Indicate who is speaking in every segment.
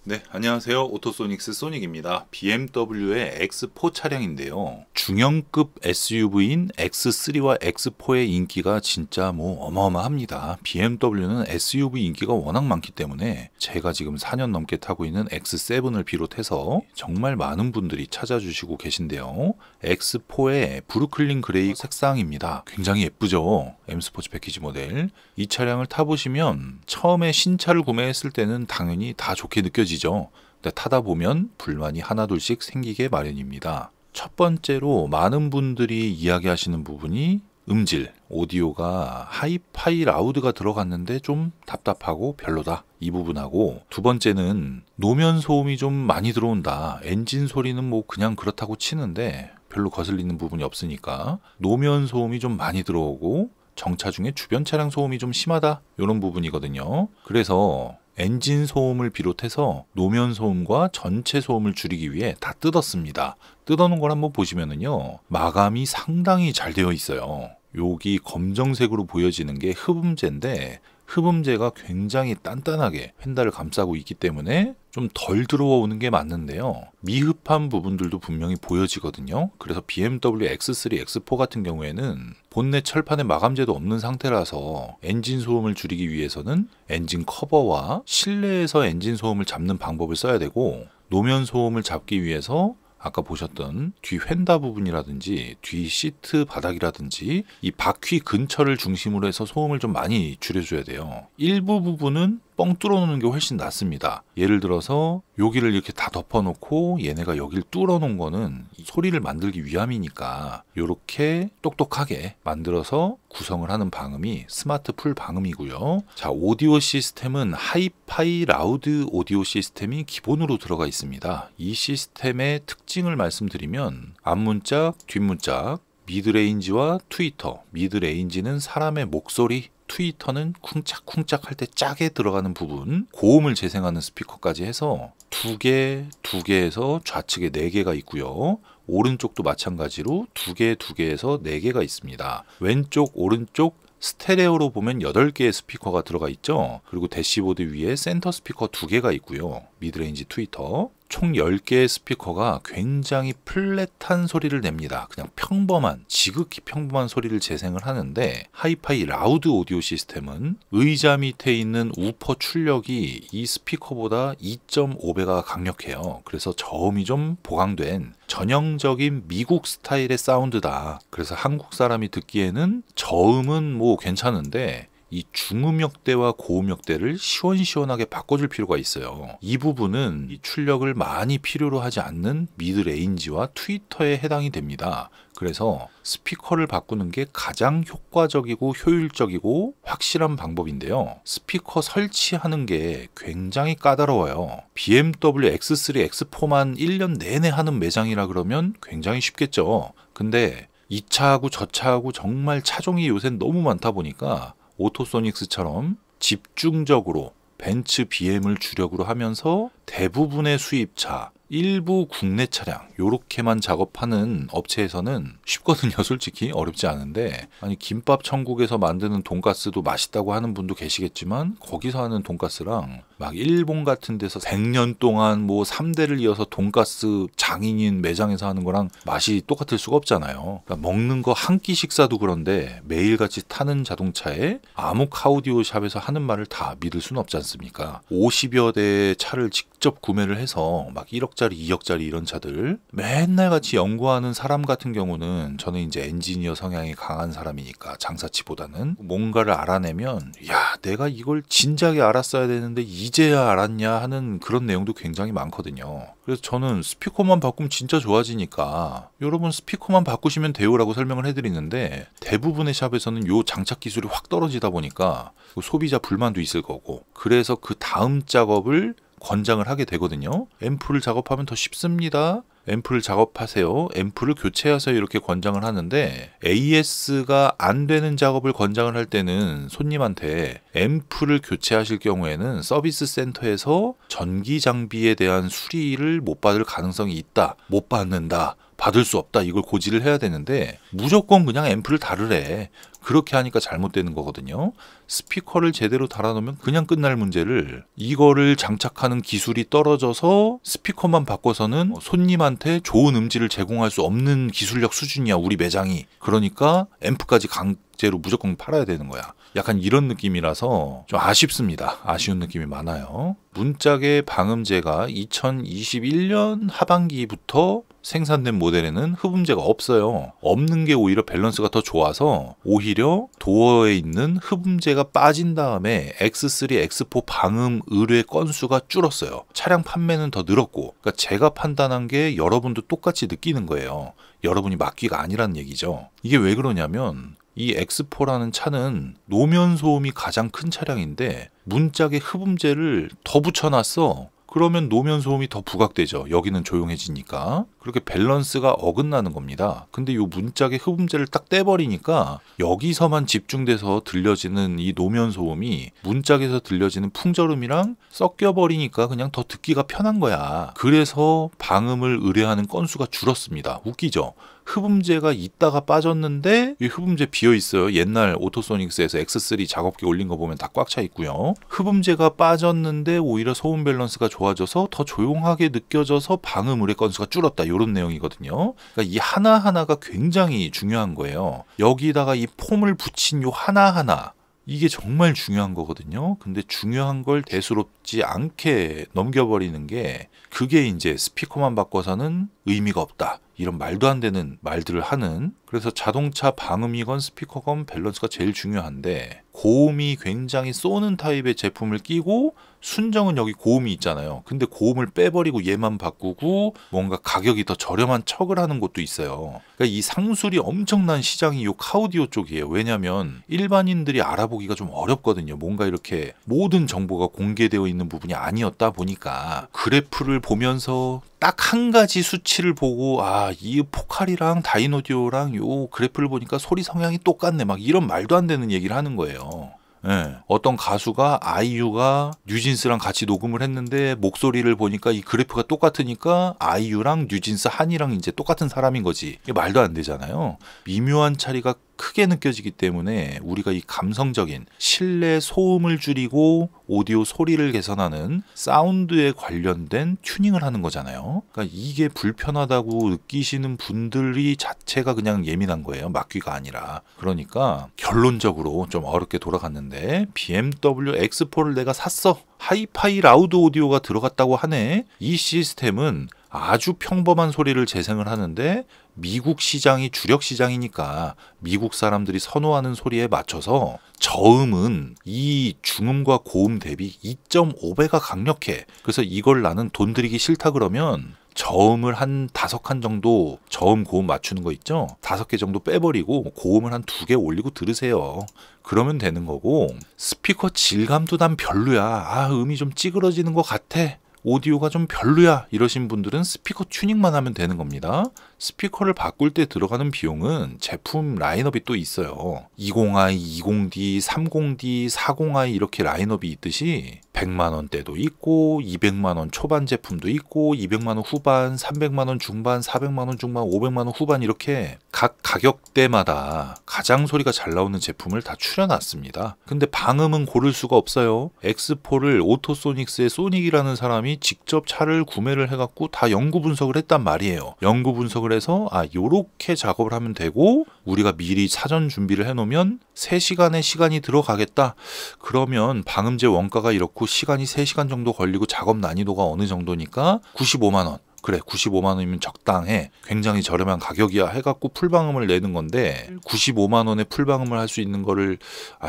Speaker 1: 네, 안녕하세요. 오토소닉스 소닉입니다. BMW의 X4 차량인데요. 중형급 SUV인 X3와 X4의 인기가 진짜 어마어마합니다. BMW는 SUV 인기가 워낙 많기 때문에 제가 지금 4년 넘게 타고 있는 X7을 비롯해서 정말 많은 분들이 찾아주시고 계신데요. X4의 브루클린 그레이 색상입니다. 굉장히 예쁘죠? M 스포츠 패키지 모델. 이 차량을 타보시면 처음에 신차를 구매했을 때는 당연히 다 좋게 느껴지죠. 근데 타다 보면 불만이 하나둘씩 생기게 마련입니다. 첫 번째로 많은 분들이 이야기하시는 부분이 음질, 오디오가 하이파이 라우드가 들어갔는데 좀 답답하고 별로다. 이 부분하고, 두 번째는 노면 소음이 좀 많이 들어온다. 엔진 소리는 그냥 그렇다고 치는데 별로 거슬리는 부분이 없으니까 노면 소음이 좀 많이 들어오고 정차 중에 주변 차량 소음이 좀 심하다. 이런 부분이거든요. 그래서 엔진 소음을 비롯해서 노면 소음과 전체 소음을 줄이기 위해 다 뜯었습니다. 뜯어놓은 걸 한번 보시면은요, 마감이 상당히 잘 되어 있어요. 여기 검정색으로 보여지는 게 흡음재인데, 흡음재가 굉장히 단단하게 휀달을 감싸고 있기 때문에 좀 덜 들어오는 게 맞는데요. 미흡한 부분들도 분명히 보여지거든요. 그래서 BMW X3, X4 같은 경우에는 본넷 철판에 마감재도 없는 상태라서 엔진 소음을 줄이기 위해서는 엔진 커버와 실내에서 엔진 소음을 잡는 방법을 써야 되고, 노면 소음을 잡기 위해서 아까 보셨던 뒤 휀다 부분이라든지 뒤 시트 바닥이라든지 이 바퀴 근처를 중심으로 해서 소음을 좀 많이 줄여줘야 돼요. 일부 부분은 뻥 뚫어놓는 게 훨씬 낫습니다. 예를 들어서 여기를 이렇게 다 덮어놓고 얘네가 여기를 뚫어놓은 거는 소리를 만들기 위함이니까 이렇게 똑똑하게 만들어서 구성을 하는 방음이 스마트 풀 방음이고요. 자, 오디오 시스템은 하이파이 라우드 오디오 시스템이 기본으로 들어가 있습니다. 이 시스템의 특징을 말씀드리면 앞문짝, 뒷문짝, 미드레인지와 트위터. 미드레인지는 사람의 목소리, 트위터는 쿵짝쿵짝 할 때 짜게 들어가는 부분, 고음을 재생하는 스피커까지 해서 두 개에서 좌측에 4개가 있고요. 오른쪽도 마찬가지로 2개에서 4개가 있습니다. 왼쪽, 오른쪽 스테레오로 보면 8개의 스피커가 들어가 있죠. 그리고 대시보드 위에 센터 스피커 2개가 있고요. 미드레인지 트위터. 총 10개의 스피커가 굉장히 플랫한 소리를 냅니다. 그냥 평범한, 지극히 평범한 소리를 재생을 하는데, 하이파이 라우드 오디오 시스템은 의자 밑에 있는 우퍼 출력이 이 스피커보다 2.5배가 강력해요. 그래서 저음이 좀 보강된 전형적인 미국 스타일의 사운드다. 그래서 한국 사람이 듣기에는 저음은 괜찮은데 이 중음역대와 고음역대를 시원시원하게 바꿔줄 필요가 있어요. 이 부분은 이 출력을 많이 필요로 하지 않는 미드레인지와 트위터에 해당이 됩니다. 그래서 스피커를 바꾸는 게 가장 효과적이고 효율적이고 확실한 방법인데요. 스피커 설치하는 게 굉장히 까다로워요. BMW X3, X4만 1년 내내 하는 매장이라 그러면 굉장히 쉽겠죠. 근데 이 차하고 저 차하고 정말 차종이 요새 너무 많다 보니까 오토소닉스처럼 집중적으로 벤츠, BM을 주력으로 하면서 대부분의 수입차, 일부 국내 차량 요렇게만 작업하는 업체에서는 쉽거든요. 솔직히 어렵지 않은데, 아니 김밥 천국에서 만드는 돈가스도 맛있다고 하는 분도 계시겠지만 거기서 하는 돈가스랑 막 일본 같은 데서 100년 동안 3대를 이어서 돈가스 장인인 매장에서 하는 거랑 맛이 똑같을 수가 없잖아요. 그러니까 먹는 거 한 끼 식사도 그런데 매일같이 타는 자동차에 아목 아우디오 샵에서 하는 말을 다 믿을 수는 없지 않습니까? 50여 대의 차를 직접 구매를 해서 막 1억짜리, 2억짜리 이런 차들 맨날 같이 연구하는 사람 같은 경우는, 저는 이제 엔지니어 성향이 강한 사람이니까 장사치보다는 뭔가를 알아내면 야, 내가 이걸 진작에 알았어야 되는데 이제야 알았냐 하는 그런 내용도 굉장히 많거든요. 그래서 저는 스피커만 바꾸면 진짜 좋아지니까 여러분 스피커만 바꾸시면 돼요라고 설명을 해드리는데, 대부분의 샵에서는 요 장착 기술이 확 떨어지다 보니까 소비자 불만도 있을 거고, 그래서 그 다음 작업을 권장을 하게 되거든요. 앰프를 작업하면 더 쉽습니다. 앰프를 작업하세요. 앰프를 교체하세요. 이렇게 권장을 하는데, AS가 안 되는 작업을 권장을 할 때는 손님한테 앰프를 교체하실 경우에는 서비스 센터에서 전기 장비에 대한 수리를 못 받을 가능성이 있다. 못 받는다. 받을 수 없다. 이걸 고지를 해야 되는데 무조건 그냥 앰프를 다르래. 그렇게 하니까 잘못되는 거거든요. 스피커를 제대로 달아놓으면 그냥 끝날 문제를 이거를 장착하는 기술이 떨어져서 스피커만 바꿔서는 손님한테 좋은 음질을 제공할 수 없는 기술력 수준이야 우리 매장이. 그러니까 앰프까지 강제로 무조건 팔아야 되는 거야. 약간 이런 느낌이라서 좀 아쉽습니다. 아쉬운 느낌이 많아요. 문짝의 방음제가 2021년 하반기부터 생산된 모델에는 흡음재가 없어요. 없는 게 오히려 밸런스가 더 좋아서 오히려 도어에 있는 흡음재가 빠진 다음에 X3, X4 방음 의뢰 건수가 줄었어요. 차량 판매는 더 늘었고, 그러니까 제가 판단한 게 여러분도 똑같이 느끼는 거예요. 여러분이 막귀가 아니라는 얘기죠. 이게 왜 그러냐면 이 X4라는 차는 노면 소음이 가장 큰 차량인데 문짝에 흡음재를 더 붙여놨어. 그러면 노면 소음이 더 부각되죠. 여기는 조용해지니까. 그렇게 밸런스가 어긋나는 겁니다. 근데 이 문짝에 흡음재를 딱 떼버리니까 여기서만 집중돼서 들려지는 이 노면 소음이 문짝에서 들려지는 풍절음이랑 섞여버리니까 그냥 더 듣기가 편한 거야. 그래서 방음을 의뢰하는 건수가 줄었습니다. 웃기죠? 흡음재가 있다가 빠졌는데 이 흡음재 비어 있어요. 옛날 오토소닉스에서 X3 작업기 올린 거 보면 다 꽉 차 있고요. 흡음재가 빠졌는데 오히려 소음 밸런스가 좋아져서 더 조용하게 느껴져서 방음 의뢰 건수가 줄었다. 이런 내용이거든요. 그러니까 이 하나하나가 굉장히 중요한 거예요. 여기다가 이 폼을 붙인 요 하나하나 이게 정말 중요한 거거든요. 근데 중요한 걸 대수롭지 않게 넘겨버리는 게 그게 이제 스피커만 바꿔서는 의미가 없다. 이런 말도 안 되는 말들을 하는. 그래서 자동차 방음이건 스피커건 밸런스가 제일 중요한데 고음이 굉장히 쏘는 타입의 제품을 끼고 순정은 여기 고음이 있잖아요. 근데 고음을 빼버리고 얘만 바꾸고 뭔가 가격이 더 저렴한 척을 하는 곳도 있어요. 그러니까 이 상술이 엄청난 시장이 이 카오디오 쪽이에요. 왜냐하면 일반인들이 알아보기가 좀 어렵거든요. 뭔가 이렇게 모든 정보가 공개되어 있는 부분이 아니었다 보니까 그래프를 보면서 딱 한 가지 수치를 보고 이 포칼이랑 다이노디오랑 요 그래프를 보니까 소리 성향이 똑같네 막 이런 말도 안 되는 얘기를 하는 거예요. 네. 어떤 가수가 아이유가 뉴진스랑 같이 녹음을 했는데 목소리를 보니까 이 그래프가 똑같으니까 아이유랑 뉴진스 한이랑 이제 똑같은 사람인 거지. 이게 말도 안 되잖아요. 미묘한 차이가 크게 느껴지기 때문에 우리가 이 감성적인 실내 소음을 줄이고 오디오 소리를 개선하는 사운드에 관련된 튜닝을 하는 거잖아요. 그러니까 이게 불편하다고 느끼시는 분들이 자체가 그냥 예민한 거예요. 막귀가 아니라. 그러니까 결론적으로 좀 어렵게 돌아갔는데 BMW X4를 내가 샀어. 하이파이 라우드 오디오가 들어갔다고 하네. 이 시스템은 아주 평범한 소리를 재생을 하는데 미국 시장이 주력 시장이니까 미국 사람들이 선호하는 소리에 맞춰서 저음은 이 중음과 고음 대비 2.5배가 강력해. 그래서 이걸 나는 돈 들이기 싫다 그러면 저음을 한 5칸 정도 저음 고음 맞추는 거 있죠? 5개 정도 빼버리고 고음을 한 2개 올리고 들으세요. 그러면 되는 거고 스피커 질감도 난 별로야. 음이 좀 찌그러지는 것 같아. 오디오가 좀 별로야 이러신 분들은 스피커 튜닝만 하면 되는 겁니다. 스피커를 바꿀 때 들어가는 비용은 제품 라인업이 또 있어요. 20i, 20D, 30D, 40i 이렇게 라인업이 있듯이 100만원대도 있고 200만원 초반 제품도 있고 200만원 후반, 300만원 중반, 400만원 중반, 500만원 후반 이렇게 각 가격대마다 가장 소리가 잘 나오는 제품을 다 추려놨습니다. 근데 방음은 고를 수가 없어요. X4를 오토소닉스의 소닉이라는 사람이 직접 차를 구매를 해갖고 다 연구 분석을 했단 말이에요. 연구 분석을 해서 요렇게 작업을 하면 되고 우리가 미리 사전 준비를 해놓으면 3시간의 시간이 들어가겠다. 그러면 방음제 원가가 이렇고 시간이 3시간 정도 걸리고 작업 난이도가 어느 정도니까 95만원. 그래 95만원이면 적당해. 굉장히 저렴한 가격이야 해갖고 풀방음을 내는 건데 95만원에 풀방음을 할 수 있는 거를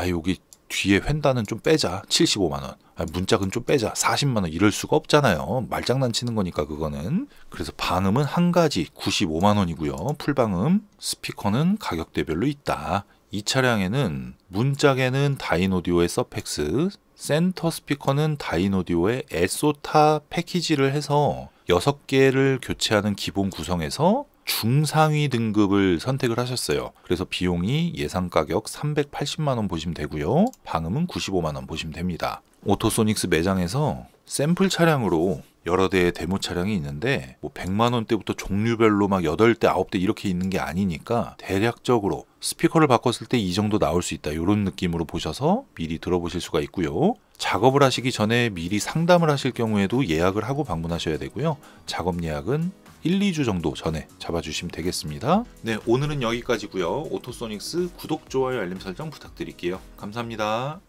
Speaker 1: 여기 뒤에 횡단은 좀 빼자. 75만원. 문짝은 좀 빼자. 40만원 이럴 수가 없잖아요. 말장난치는 거니까 그거는. 그래서 방음은 한 가지 95만원이고요. 풀방음. 스피커는 가격대별로 있다. 이 차량에는 문짝에는 다이노디오의 서펙스, 센터 스피커는 다이노디오의 에소타 패키지를 해서 6개를 교체하는 기본 구성에서 중상위 등급을 선택을 하셨어요. 그래서 비용이 예상 가격 380만원 보시면 되고요. 방음은 95만원 보시면 됩니다. 오토소닉스 매장에서 샘플 차량으로 여러 대의 데모 차량이 있는데 100만원대부터 종류별로 막 8대, 9대 이렇게 있는 게 아니니까 대략적으로 스피커를 바꿨을 때 이 정도 나올 수 있다, 이런 느낌으로 보셔서 미리 들어보실 수가 있고요. 작업을 하시기 전에 미리 상담을 하실 경우에도 예약을 하고 방문하셔야 되고요. 작업 예약은 1, 2주 정도 전에 잡아주시면 되겠습니다. 네, 오늘은 여기까지고요. 오토소닉스 구독, 좋아요, 알림 설정 부탁드릴게요. 감사합니다.